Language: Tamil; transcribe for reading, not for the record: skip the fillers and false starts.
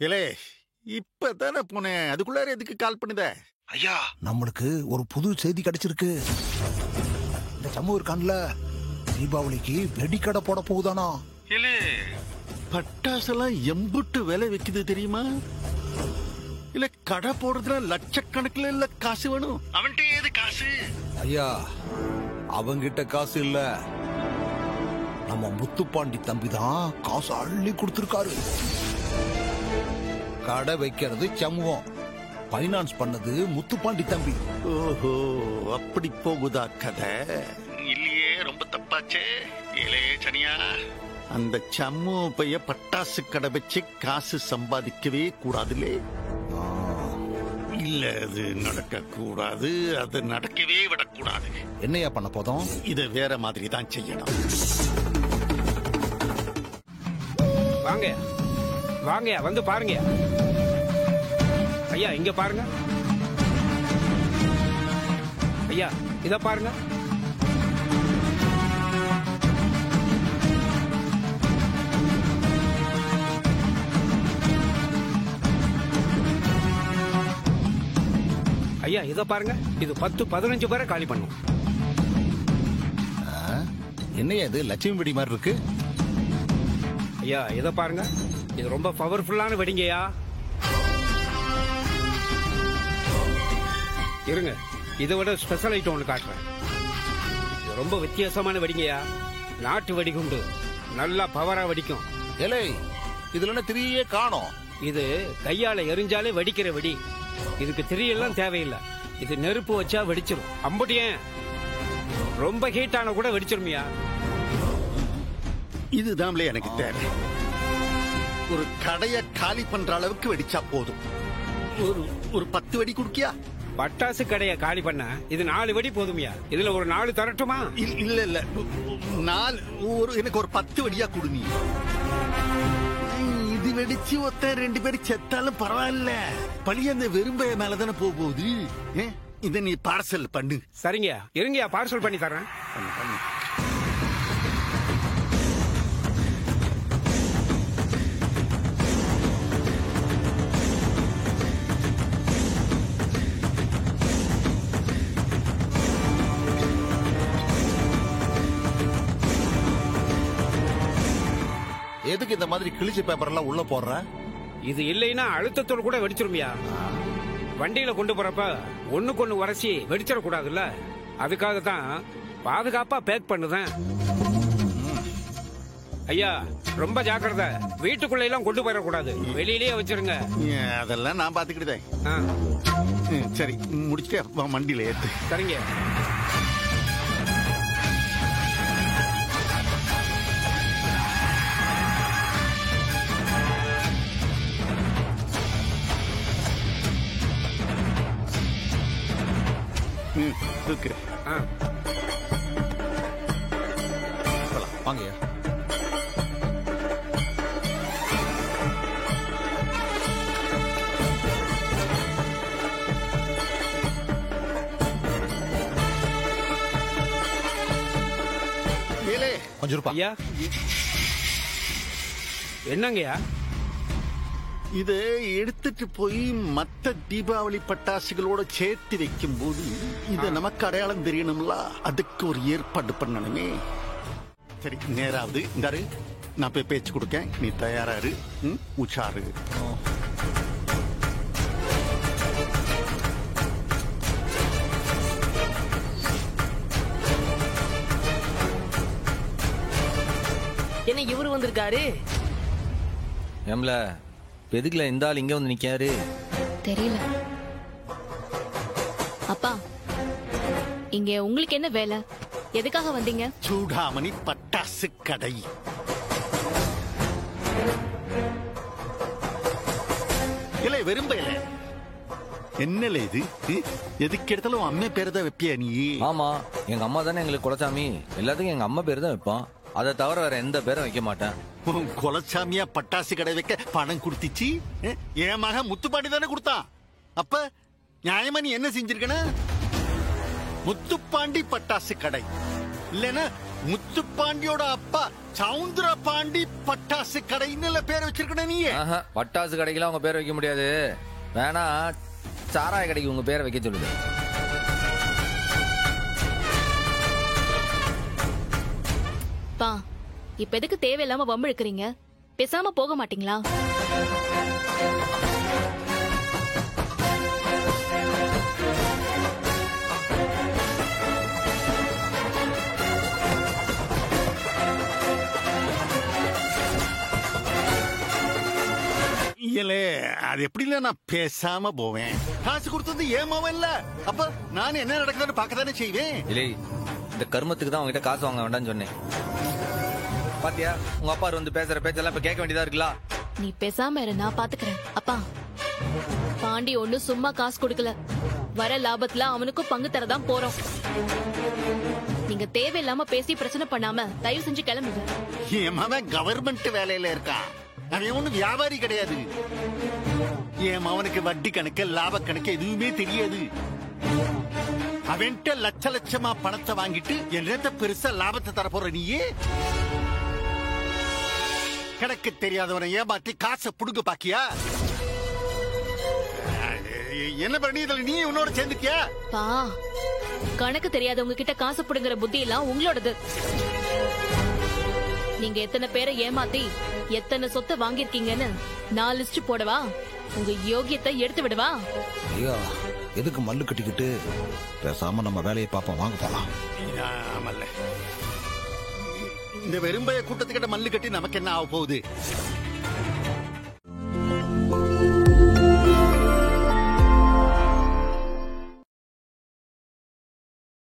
இலே இப்பதானே போனேன், அதுக்குள்ளார எதுக்கு கால் பண்ணுத? ஐயா, நம்மளுக்கு ஒரு புது செய்தி கிடைச்சிருக்கு. இந்த சமூக இருக்கான்ல, தீபாவளிக்கு வெடிக்கடை போட போகுதானா? இலே பட்டாசெல்லாம் எம்புட்டு விலை வைக்குது தெரியுமா? இல்ல கடை போடுறதுல லட்சக்கணக்கில் இல்ல காசு வேணும். அவன்கிட்ட ஏது காசு? ஐயா, அவங்கிட்ட காசு இல்ல, நம்ம முத்துப்பாண்டி தம்பி தான் காசு அள்ளி கொடுத்திருக்காரு. கடை வைக்கிறது சமூகம், பைனான்ஸ் பண்ணது முத்துப்பாண்டி தம்பி. ஓஹோ, அப்படி போகுதா கதை? இல்லையே, ரொம்ப தப்பாச்சே. ஏலே சனியா, அந்த சம்மு பைய பட்டாசு கடை வச்சு காசு சம்பாதிக்கவே கூடாதுலே. இல்ல, அது நடக்க கூடாது, அது நடக்கவே விடக்கூடாது. என்னையா பண்ண போதும்? இதை வேற மாதிரி தான் செய்யணும். வாங்க வாங்க, வந்து பாருங்க ஐயா. இங்க பாருங்க ஐயா, இத பாருங்க. ஐயா, இத பாருங்க. இது 10-15 பேரை காலி பண்ணும். என்னையா இது லட்சுமி வெடி மாதிரி இருக்கு? ஐயா, இத பாருங்க. இது ரொம்ப பவர்ஃபுல்லான வெடிங்கய்யா. இருங்க, இதை விட ஸ்பெஷல் ஐட்டம் ஒன்று காட்டுறேன். இது ரொம்ப வித்தியாசமான வெடிங்கய்யா. நாட்டு வெடிகுண்டு, நல்லா பவரா வெடிக்கும். ஏலே, இதுல என்ன திரியே காணோம்? இது கையால எரிஞ்சாலே வெடிக்கிற வெடி. இதுக்கு திரியெல்லாம் தேவையில்லை. இது நெருப்பு வச்சா வெடிச்சிடும். அம்புட்டியன் ரொம்ப ஹீட்டான கூட வெடிச்சிருமியா. இதுதான்ல எனக்கு தேவை. ஒரு கடைய காலி பண்ற அளவுக்கு வெடிச்சா போதும். ஒரு 10 வெடி குடுக்கியா? பட்டாசு கடையை காலி பண்ண இது 4 வெடி போதுமியா? இதுல ஒரு 4 தரட்டுமா? இல்ல இல்ல, 4 எனக்கு ஒரு 10 வெடியா குடுங்க. இது வெடிச்சு ஒத்த 2 பேரும் செத்தாலும் பரவாயில்ல, பழி அந்த வெறும்பைய மேலதானே போகுது. இத நீ பார்சல் பண்ணு. சரிங்க, இருங்கயா, பார்சல் பண்ணி தரேன். எதுக்கு இந்த மாதிரி கிழிச்ச பேப்பர் எல்லாம் உள்ள போடுற? இது இல்லைன்னா அழுத்தத்தோடு கூட வெடிச்சிருமியா. வண்டியில கொண்டு போறப்ப ஒண்ணுக்கு உரசி வெடிச்சிடக்கூடாதுல்ல, அதுக்காக தான் பாதுகாப்பா பேக் பண்ணுதேன். ஐயா, ரொம்ப ஜாக்கிரதை. வீட்டுக்குள்ள எல்லாம் கொண்டு போயிடக்கூடாது, வெளியிலேயே வச்சிருங்க. அதெல்லாம் நான் பாத்துக்கிட்டேன். சரி, முடிச்சுட்டு வண்டியில ஏத்து. சரிங்க. வாங்கய்யா. கொஞ்சம் இருப்பா. ஐயா, என்னங்கய்யா? இதை எடுத்துட்டு போய் மத்த தீபாவளி பட்டாசுகளோட சேர்த்து வைக்கும் போது இத நமக்கு அடையாளம் தெரியணும்ல, அதுக்கு ஒரு ஏற்பாடு பண்ணணுமே. சரி, நேராவது இந்தாரு, நான் போய் பேச்சு கொடுக்கேன், நீ தயாராரு, உஷாரு. என்ன இவரு வந்திருக்காரு? ஏம்ல, எதுக்குல இந்த ஆள் இங்க வந்து நிக்காரு? தெரியல. அப்பா, இங்க உங்களுக்கு என்ன வேலை? எதுக்காக வந்தீங்க? சூடாமணி பட்டாசு கடை. இல்ல வெறும்பையில என்னல இது? எதுக்கு எடுத்தாலும் அம்மா பேர் தான் வைப்பியா நீ? ஆமா, எங்க அம்மா தானே எங்களுக்கு குலசாமி. எல்லாத்துக்கும் எங்க அம்மா பேர் தான் வைப்பான். அதை தவிர வேற எந்த பேரும் வைக்க மாட்டேன். குலசாமியா பட்டாசு கடை வைக்க பணம் கொடுத்துச்சு என் மகன் முத்துப்பாண்டி தானே கொடுத்தான். அப்ப நியாயமா நீ என்ன செஞ்சிருக்கன? முத்துப்பாண்டி பட்டாசு கடை இல்லன்னா முத்துப்பாண்டியோட அப்பா சவுந்தர பாண்டி பட்டாசு கடைன்னு பேர் வச்சிருக்கணும் நீ. பட்டாசு கடைக்கெல்லாம் உங்க பேர் வைக்க முடியாது. வேணா சாராய கடைக்கு உங்க பேரை வைக்க சொல்லுங்க. பா, இப்ப எதுக்கு தேவையில்லாம வம்பு இழுக்கிறீங்க? பேசாம போக மாட்டீங்களா? இல்ல அது எப்படி இல்ல, நான் பேசாம போவேன். காசு கொடுத்தது ஏமாவன் இல்ல, அப்ப நான் என்ன நடக்குதுன்னு பார்க்கதானே செய்வேன். இல்லை, இந்த கர்மத்துக்கு தான் உங்ககிட்ட காசு வாங்க வேண்டாம்னு சொன்னேன். பாத்தியா, உங்க அப்பா வந்து பேசுற பேச்செல்லாம் இப்ப கேட்க வேண்டியதா இருக்குல்ல. நீ பேசாம இரு, நான் பாத்துக்கிறேன். அப்பா, பாண்டி ஒண்ணு சும்மா காசு கொடுக்கல. வர லாபத்துல அவனுக்கும் பங்கு தரதான் போறோம். நீங்க தேவையில்லாம பேசி பிரச்சனை பண்ணாம தயவு செஞ்சு கிளம்புங்க. என் மகன் கவர்மெண்ட் வேலையில இருக்கான், அவன் ஒண்ணு வியாபாரி கிடையாது. என் மவனுக்கு வட்டி கணக்கு லாப கணக்கு எதுவுமே தெரியாது. அவன்கிட்ட லட்ச லட்சமா பணத்தை வாங்கிட்டு என்னத்த பெருசா லாபத்தை தர போற நீயே? கணக்கு தெரியாதவனை ஏமாத்தி காசை புடுங்க பாக்கியா? என்ன பண்ணி இதுல நீ உன்னோட சேர்ந்துட்டியா? பா, கணக்கு தெரியாதவங்க கிட்ட காசு புடுங்குற புத்தி எல்லாம் உங்களோடது. நீங்க எத்தனை பேரை ஏமாத்தி எத்தனை சொத்தை வாங்கிருக்கீங்கன்னு நான் லிஸ்ட் போடவா? உங்க யோகியத்தை எடுத்து விடவா? ஐயா, எதுக்கு மல்லு கட்டிக்கிட்டு? பேசாம நம்ம வேலையை பார்ப்போம், வாங்க போலாம். ஆமல்ல, இந்த வெறும்பைய கூட்டத்துக்கிட்ட மல்லு கட்டி நமக்கு என்ன ஆக போகுது?